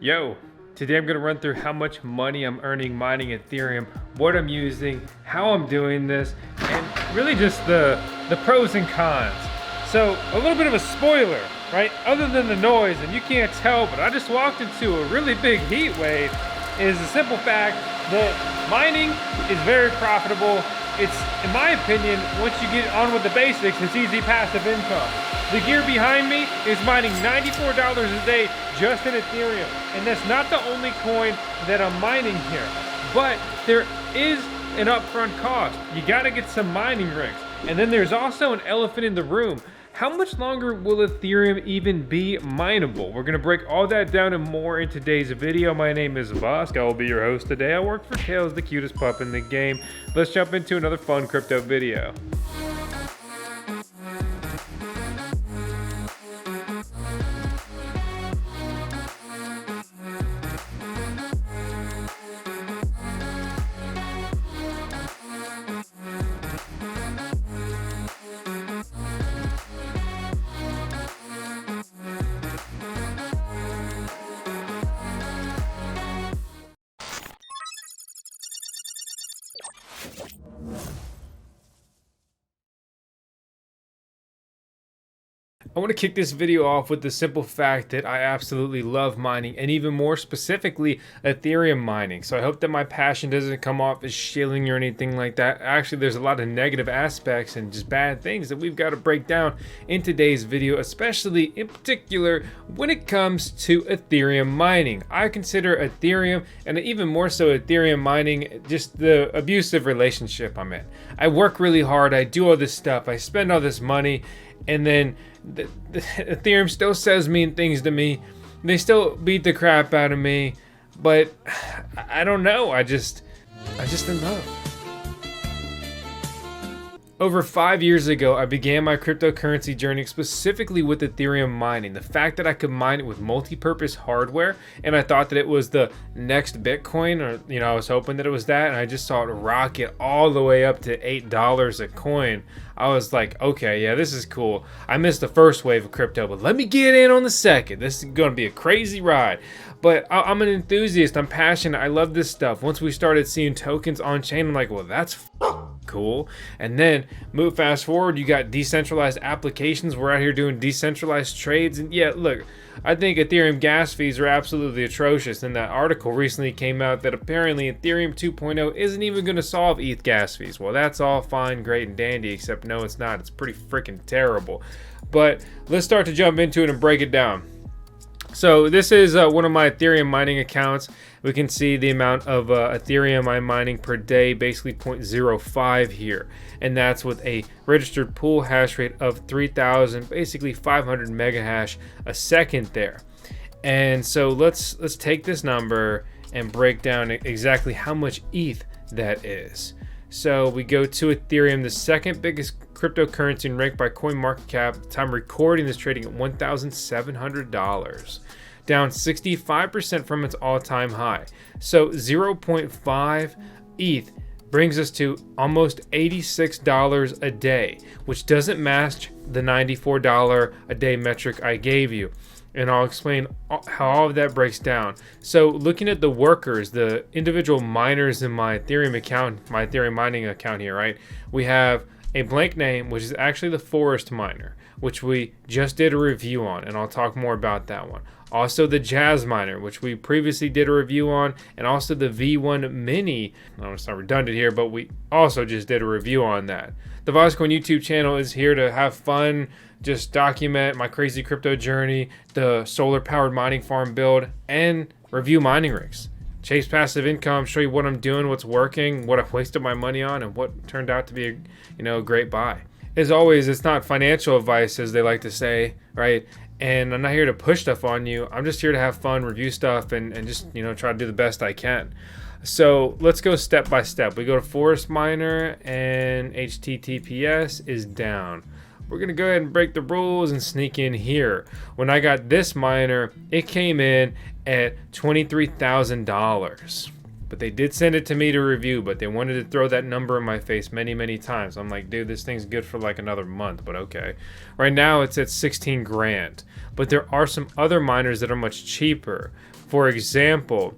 Yo, today I'm gonna run through how much money I'm earning mining Ethereum, what I'm using, how I'm doing this, and really just the pros and cons. So a little bit of a spoiler, right? Other than the noise, and you can't tell, but I just walked into a really big heat wave, is the simple fact that mining is very profitable. It's, in my opinion, once you get on with the basics, it's easy passive income. The gear behind me is mining $94 a day just in Ethereum. And that's not the only coin that I'm mining here. But there is an upfront cost. You gotta get some mining rigs. And then there's also an elephant in the room. How much longer will Ethereum even be mineable? We're gonna break all that down and more in today's video. My name is Vosk. I will be your host today. I work for Tails, the cutest pup in the game. Let's jump into another fun crypto video. I want to kick this video off with the simple fact that I absolutely love mining, and even more specifically Ethereum mining. So I hope that my passion doesn't come off as shilling or anything like that. Actually, there's a lot of negative aspects and just bad things that we've got to break down in today's video, especially in particular when it comes to Ethereum mining. I consider Ethereum, and even more so Ethereum mining, just the abusive relationship I'm in. I work really hard, I do all this stuff, I spend all this money, and then the Ethereum still says mean things to me. They still beat the crap out of me, but I don't know. I just in love. Over 5 years ago, I began my cryptocurrency journey specifically with Ethereum mining. The fact that I could mine it with multi-purpose hardware, and I thought that it was the next Bitcoin, or I was hoping that it was that, and I just saw it rocket all the way up to $8 a coin. I was like, okay, yeah, this is cool. I missed the first wave of crypto, but let me get in on the second. This is going to be a crazy ride. But I'm an enthusiast. I'm passionate. I love this stuff. Once we started seeing tokens on chain, I'm like, well, that's cool. And then fast forward, you got decentralized applications. We're out here doing decentralized trades. And yeah, look, I think Ethereum gas fees are absolutely atrocious. And that article recently came out that apparently Ethereum 2.0 isn't even going to solve ETH gas fees. Well, that's all fine, great, and dandy, except no, it's not. It's pretty freaking terrible. But let's start to jump into it and break it down. So this is one of my Ethereum mining accounts. We can see the amount of Ethereum I'm mining per day, basically 0.05 here. And that's with a registered pool hash rate of 3,000, basically 500 mega hash a second there. And so let's take this number and break down exactly how much ETH that is. So we go to Ethereum, the second biggest cryptocurrency ranked by CoinMarketCap. At the time recording this, trading at $1,700, down 65% from its all-time high. So 0.5 ETH brings us to almost $86 a day, which doesn't match the $94 a day metric I gave you. And I'll explain how all of that breaks down. So looking at the workers, the individual miners in my Ethereum account, my Ethereum mining account here, right? We have a blank name, which is actually the forestminer, which we just did a review on, and I'll talk more about that one. Also the Jazz miner, which we previously did a review on, and also the V1 mini. No, it's not redundant here, but we also just did a review on that. The Voskcoin YouTube channel is here to have fun, just document my crazy crypto journey, the solar powered mining farm build, and review mining rigs. Chase passive income, show you what I'm doing, what's working, what I've wasted my money on, and what turned out to be a great buy. As always, it's not financial advice, as they like to say, right? And I'm not here to push stuff on you. I'm just here to have fun, review stuff, and just try to do the best I can. So let's go step by step. We go to forestminer, and HTTPS is down. We're gonna go ahead and break the rules and sneak in here. When I got this miner, it came in at $23,000. But they did send it to me to review, but they wanted to throw that number in my face many times. I'm like, dude, this thing's good for like another month, but okay. Right now it's at 16 grand. But there are some other miners that are much cheaper. For example,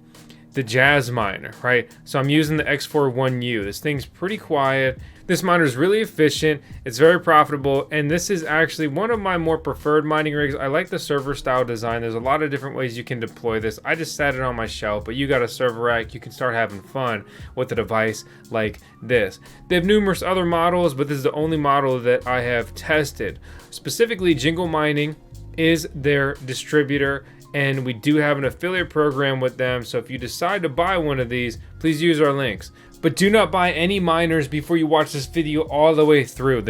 the Jazz miner, right? So I'm using the X41U. This thing's pretty quiet. This miner is really efficient. It's very profitable. And this is actually one of my more preferred mining rigs. I like the server style design. There's a lot of different ways you can deploy this. I just sat it on my shelf, but you got a server rack. You can start having fun with a device like this. They have numerous other models, but this is the only model that I have tested. Specifically, Jingle Mining is their distributor, and we do have an affiliate program with them. So if you decide to buy one of these, please use our links. But do not buy any miners before you watch this video all the way through.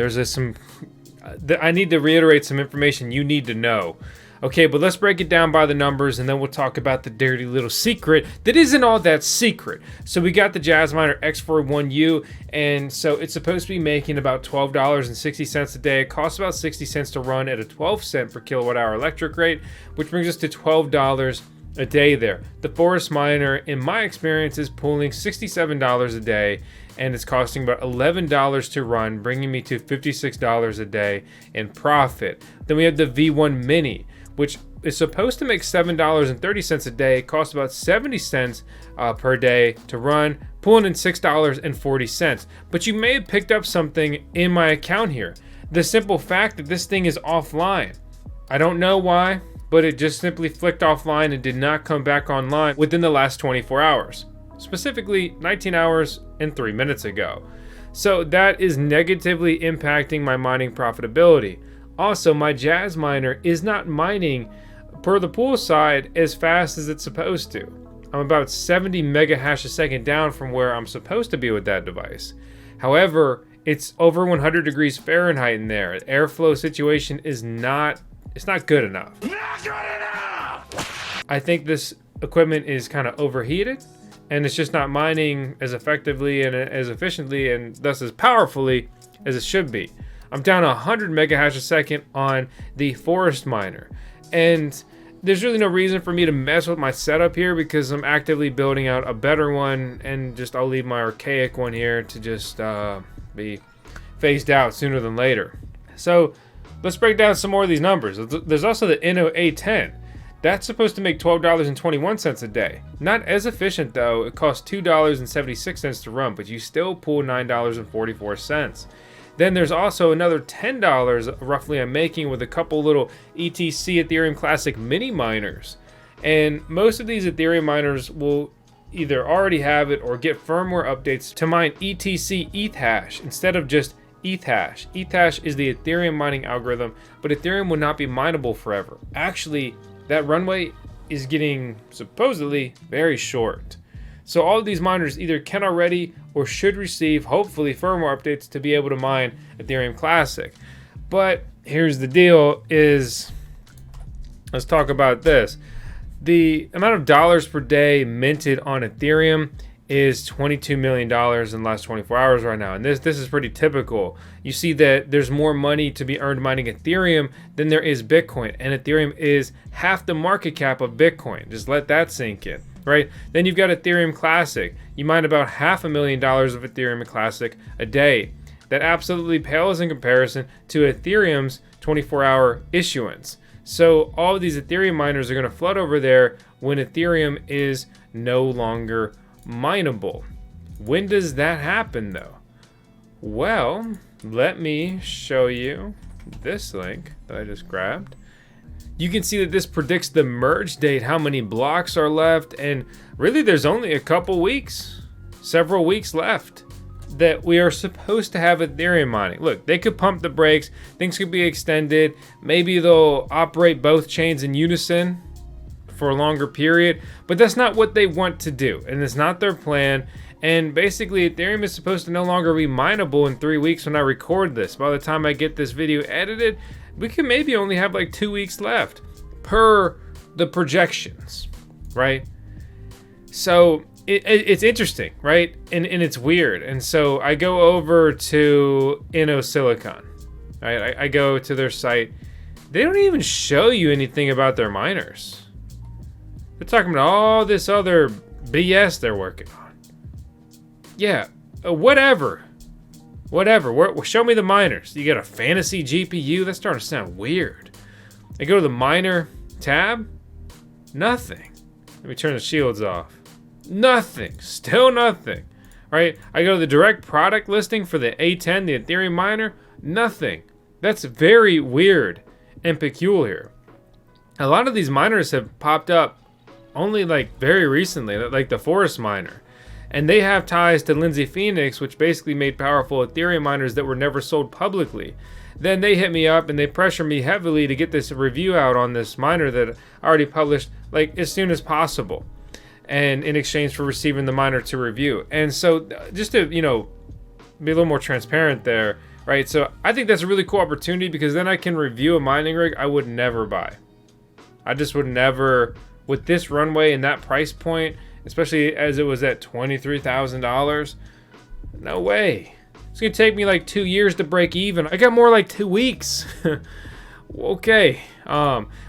I need to reiterate some information you need to know. Okay, but let's break it down by the numbers, and then we'll talk about the dirty little secret that isn't all that secret. So we got the Jazz Miner X41U, and so it's supposed to be making about $12.60 a day. It costs about 60 cents to run at a 12-cent per kilowatt hour electric rate, which brings us to $12 a day there. The forestminer, in my experience, is pulling $67 a day, and it's costing about $11 to run, bringing me to $56 a day in profit. Then we have the V1 Mini, which is supposed to make $7.30 a day. It costs about 70 cents per day to run, pulling in $6.40. But you may have picked up something in my account here. The simple fact that this thing is offline. I don't know why, but it just simply flicked offline and did not come back online within the last 24 hours. Specifically 19 hours and 3 minutes ago. So that is negatively impacting my mining profitability. Also, my Jazz miner is not mining per the pool side as fast as it's supposed to. I'm about 70 mega hash a second down from where I'm supposed to be with that device. However, it's over 100 degrees Fahrenheit in there. The airflow situation is not good enough. Not good enough! I think this equipment is kind of overheated, and it's just not mining as effectively and as efficiently and thus as powerfully as it should be. I'm down 100 mega hash a second on the forestminer, and there's really no reason for me to mess with my setup here because I'm actively building out a better one, and I'll leave my archaic one here to just be phased out sooner than later. So let's break down some more of these numbers. There's also the Inno A10. That's supposed to make $12.21 a day. Not as efficient though. It costs $2.76 to run, but you still pull $9.44. Then there's also another $10 roughly I'm making with a couple little ETC Ethereum Classic mini miners. And most of these Ethereum miners will either already have it or get firmware updates to mine ETC Ethash instead of just Ethash. Ethash is the Ethereum mining algorithm, but Ethereum will not be mineable forever. Actually, that runway is getting supposedly very short. So all of these miners either can already or should receive, hopefully, firmware updates to be able to mine Ethereum Classic. But here's the deal is, let's talk about this. The amount of dollars per day minted on Ethereum is $22 million in the last 24 hours right now. And this is pretty typical. You see that there's more money to be earned mining Ethereum than there is Bitcoin. And Ethereum is half the market cap of Bitcoin. Just let that sink in, right? Then you've got Ethereum Classic. You mine about $500,000 of Ethereum Classic a day. That absolutely pales in comparison to Ethereum's 24-hour issuance. So all of these Ethereum miners are going to flood over there when Ethereum is no longer mineable. When does that happen though? Well, let me show you this link that I just grabbed. You can see that this predicts the merge date, how many blocks are left, and really there's only a couple weeks, several weeks left that we are supposed to have Ethereum mining. Look, they could pump the brakes, things could be extended, maybe they'll operate both chains in unison for a longer period, but that's not what they want to do, and it's not their plan. And basically Ethereum is supposed to no longer be mineable in 3 weeks when I record this. By the time I get this video edited, we can maybe only have like 2 weeks left per the projections, right? So it's interesting, right? And it's weird. And so I go over to Inno Silicon, right? I go to their site. They don't even show you anything about their miners. They're talking about all this other BS they're working on. Yeah, whatever. Show me the miners. You got a fantasy GPU? That's starting to sound weird. I go to the miner tab. Nothing. Let me turn the shields off. Nothing. Still nothing. Right? I go to the direct product listing for the A10, the Ethereum miner. Nothing. That's very weird and peculiar. A lot of these miners have popped up only like very recently, like the forestminer. And they have ties to Lindsay Phoenix, which basically made powerful Ethereum miners that were never sold publicly. Then they hit me up and they pressure me heavily to get this review out on this miner that I already published like as soon as possible, and in exchange for receiving the miner to review. And so just to, be a little more transparent there, right? So I think that's a really cool opportunity because then I can review a mining rig I would never buy. I just would never, with this runway and that price point, especially as it was at $23,000, no way. It's gonna take me like 2 years to break even. I got more like 2 weeks. Okay.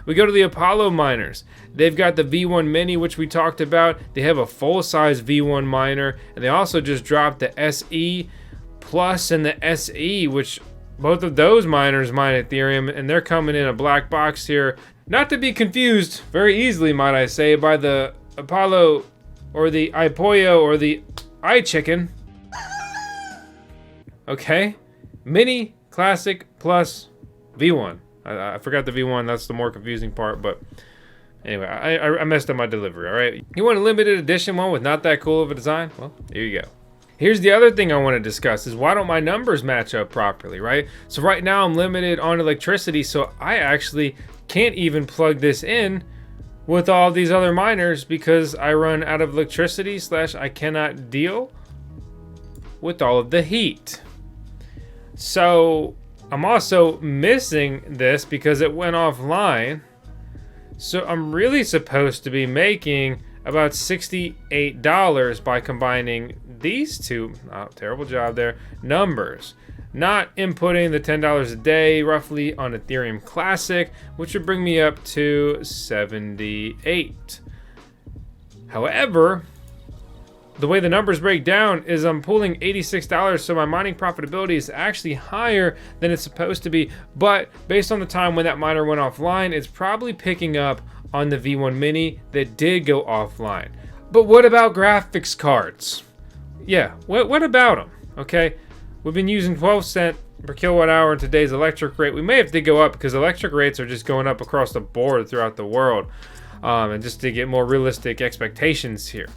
We go to the Apollo miners. They've got the V1 Mini, which we talked about. They have a full-size V1 miner, and they also just dropped the SE Plus and the SE, which both of those miners mine Ethereum, and they're coming in a black box here. Not to be confused very easily, might I say, by the Apollo or the iPollo or the iChicken. Okay, Mini, Classic, Plus, V1. I forgot the V1, that's the more confusing part, but anyway, I messed up my delivery, all right? You want a limited edition one with not that cool of a design? Well, here you go. Here's the other thing I want to discuss is why don't my numbers match up properly, right? So right now I'm limited on electricity, so I actually can't even plug this in with all these other miners because I run out of electricity / I cannot deal with all of the heat. So I'm also missing this because it went offline. So I'm really supposed to be making about $68 by combining these two, terrible job there, numbers. Not inputting the $10 a day roughly on Ethereum Classic, which would bring me up to 78. However, the way the numbers break down is I'm pulling $86, so my mining profitability is actually higher than it's supposed to be. But based on the time when that miner went offline, it's probably picking up on the V1 Mini that did go offline. But what about graphics cards? Yeah, what about them? Okay, we've been using 12 cents per kilowatt hour in today's electric rate. We may have to go up because electric rates are just going up across the board throughout the world. And just to get more realistic expectations here.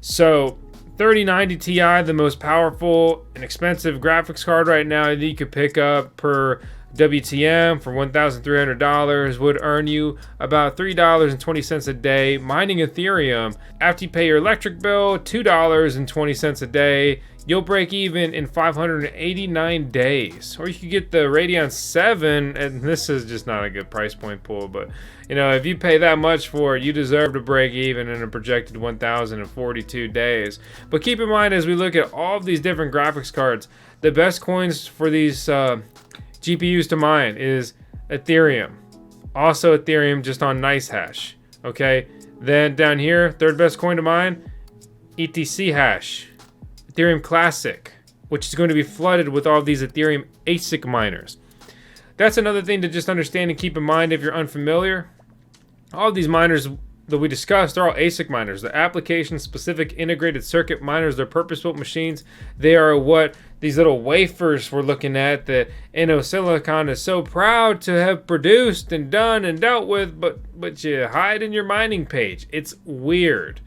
So 3090 Ti, the most powerful and expensive graphics card right now that you could pick up per WTM for $1,300 would earn you about $3.20 a day mining Ethereum. After you pay your electric bill, $2.20 a day, you'll break even in 589 days. Or you could get the Radeon 7, and this is just not a good price point pool, but if you pay that much for it, you deserve to break even in a projected 1,042 days. But keep in mind, as we look at all of these different graphics cards, the best coins for these GPUs to mine is Ethereum. Also Ethereum just on NiceHash. Okay, then down here, third best coin to mine, ETH ASIC. Ethereum Classic, which is going to be flooded with all of these Ethereum ASIC miners. That's another thing to just understand and keep in mind if you're unfamiliar. All of these miners that we discussed, they're all ASIC miners. They're application-specific integrated circuit miners. They're purpose-built machines. They are what these little wafers we're looking at that InnoSilicon is so proud to have produced and done and dealt with, but you hide in your mining page. It's weird.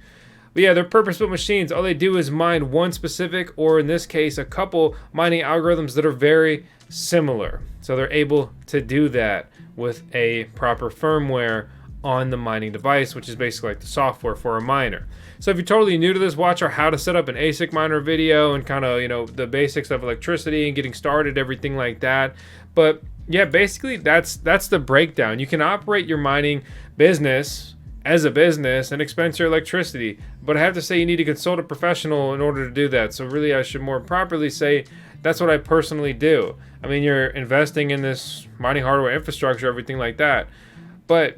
But yeah, they're purpose-built machines. All they do is mine one specific, or in this case, a couple mining algorithms that are very similar. So they're able to do that with a proper firmware on the mining device, which is basically like the software for a miner. So if you're totally new to this, watch our how to set up an ASIC miner video and kind of, the basics of electricity and getting started, everything like that. But yeah, basically that's the breakdown. You can operate your mining business as a business and expense your electricity, but I have to say you need to consult a professional in order to do that. So really I should more properly say that's what I personally do. I mean, you're investing in this mining hardware infrastructure, everything like that. But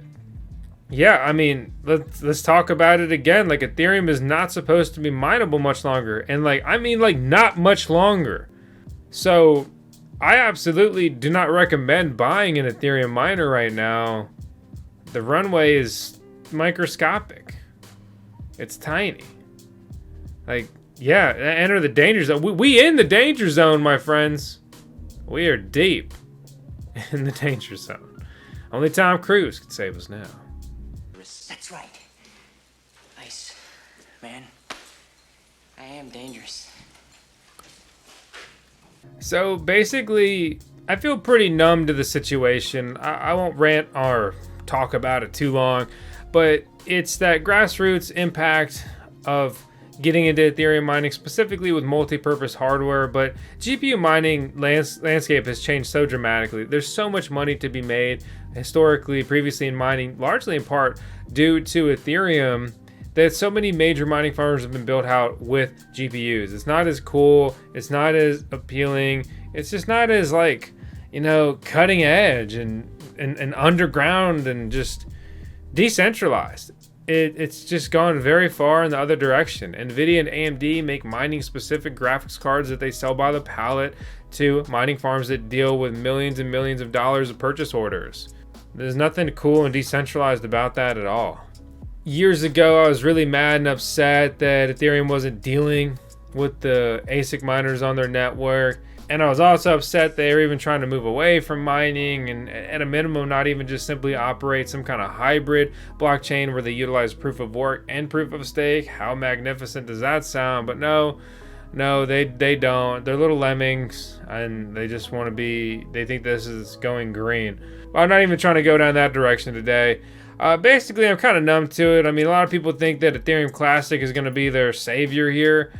yeah, I mean, let's talk about it again. Like, Ethereum is not supposed to be mineable much longer, and not much longer. So I absolutely do not recommend buying an Ethereum miner right now. The runway is microscopic. It's tiny. Like, yeah, enter the danger zone. We in the danger zone, my friends. We are deep in the danger zone. Only Tom Cruise could save us now. That's right. Ice, man. I am dangerous. So basically, I feel pretty numb to the situation. I won't rant or talk about it too long, but it's that grassroots impact of getting into Ethereum mining, specifically with multi-purpose hardware. But GPU mining landscape has changed so dramatically. There's so much money to be made historically, previously in mining, largely in part due to Ethereum, that so many major mining farms have been built out with GPUs. It's not as cool. It's not as appealing. It's just not as, like, you know, cutting edge and underground and just decentralized. It's just gone very far in the other direction. NVIDIA and AMD make mining specific graphics cards that they sell by the pallet to mining farms that deal with millions and millions of dollars of purchase orders. There's nothing cool and decentralized about that at all. Years ago, I was really mad and upset that Ethereum wasn't dealing with the ASIC miners on their network. And I was also upset they were even trying to move away from mining and at a minimum not even just simply operate some kind of hybrid blockchain where they utilize proof of work and proof of stake. How magnificent does that sound? But no, they don't. They're little lemmings and they just want to be, they think this is going green. Well, I'm not even trying to go down that direction today. Basically, I'm kind of numb to it. I mean, a lot of people think that Ethereum Classic is going to be their savior here.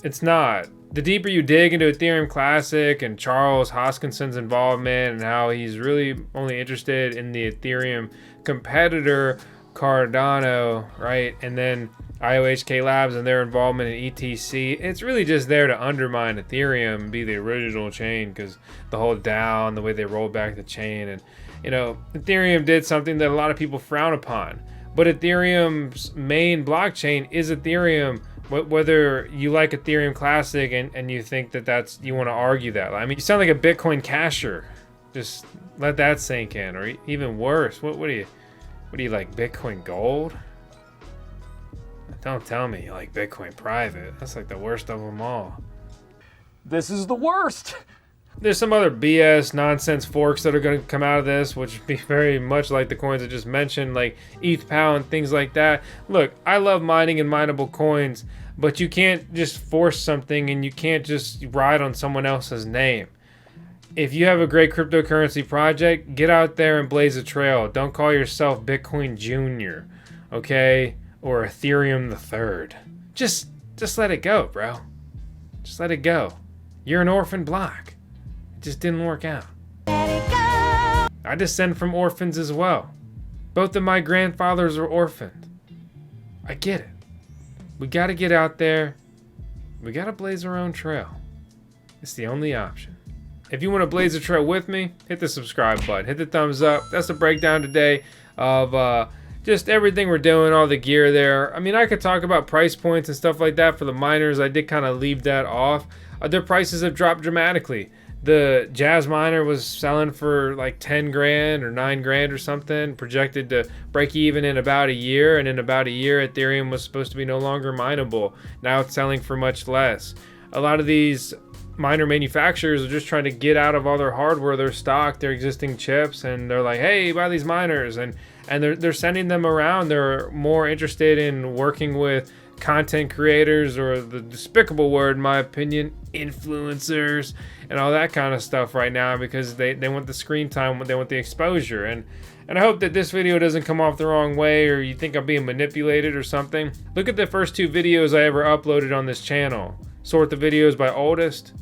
It's not. The deeper you dig into Ethereum Classic and Charles Hoskinson's involvement and how he's really only interested in the Ethereum competitor Cardano, right? And then IOHK Labs and their involvement in ETC, it's really just there to undermine Ethereum and be the original chain, because the whole DAO and the way they rolled back the chain, and you know, Ethereum did something that a lot of people frown upon. But Ethereum's main blockchain is Ethereum. Whether you like Ethereum Classic and you think that that's, you want to argue that. I mean, you sound like a Bitcoin casher. Just let that sink in. Or even worse, what do you like, Bitcoin Gold? Don't tell me you like Bitcoin Private. That's like the worst of them all. This is the worst. There's some other BS nonsense forks that are going to come out of this, which be very much like the coins I just mentioned, like ETH POW and things like that. Look, I love mining and mineable coins, but you can't just force something and you can't just ride on someone else's name. If you have a great cryptocurrency project, get out there and blaze a trail. Don't call yourself Bitcoin Jr., okay? Or Ethereum the Third. Just let it go, bro. Just let it go. You're an orphan block. It just didn't work out. I descend from orphans as well. Both of my grandfathers are orphaned. I get it. We gotta get out there. We gotta blaze our own trail. It's the only option. If you want to blaze a trail with me, hit the subscribe button. Hit the thumbs up. That's the breakdown today of just everything we're doing, all the gear there. I mean, I could talk about price points and stuff like that for the miners. I did kind of leave that off. Their prices have dropped dramatically. The Jazz miner was selling for like 10 grand or 9 grand or something, projected to break even in about a year. And in about a year, Ethereum was supposed to be no longer mineable. Now it's selling for much less. A lot of these miner manufacturers are just trying to get out of all their hardware, their stock, their existing chips, and they're like, hey, buy these miners, and they're sending them around. They're more interested in working with content creators, or the despicable word in my opinion, influencers, and all that kind of stuff right now, because they want the screen time, they want the exposure. And I hope that this video doesn't come off the wrong way, or you think I'm being manipulated or something. Look at the first 2 videos I ever uploaded on this channel. Sort the videos by oldest.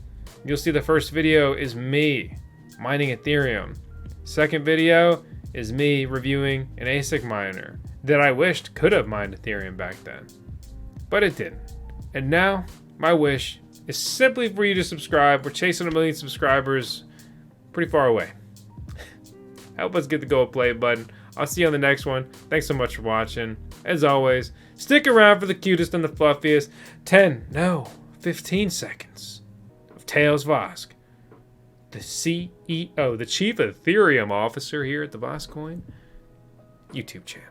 You'll see the first video is me mining Ethereum. Second video is me reviewing an ASIC miner that I wished could have mined Ethereum back then, but it didn't. And now my wish is simply for you to subscribe. We're chasing 1 million subscribers, pretty far away. Help us get the gold play button. I'll see you on the next one. Thanks so much for watching. As always, stick around for the cutest and the fluffiest 15 seconds of Tails Vosk, the CEO, the Chief Ethereum Officer here at the Voskcoin YouTube channel.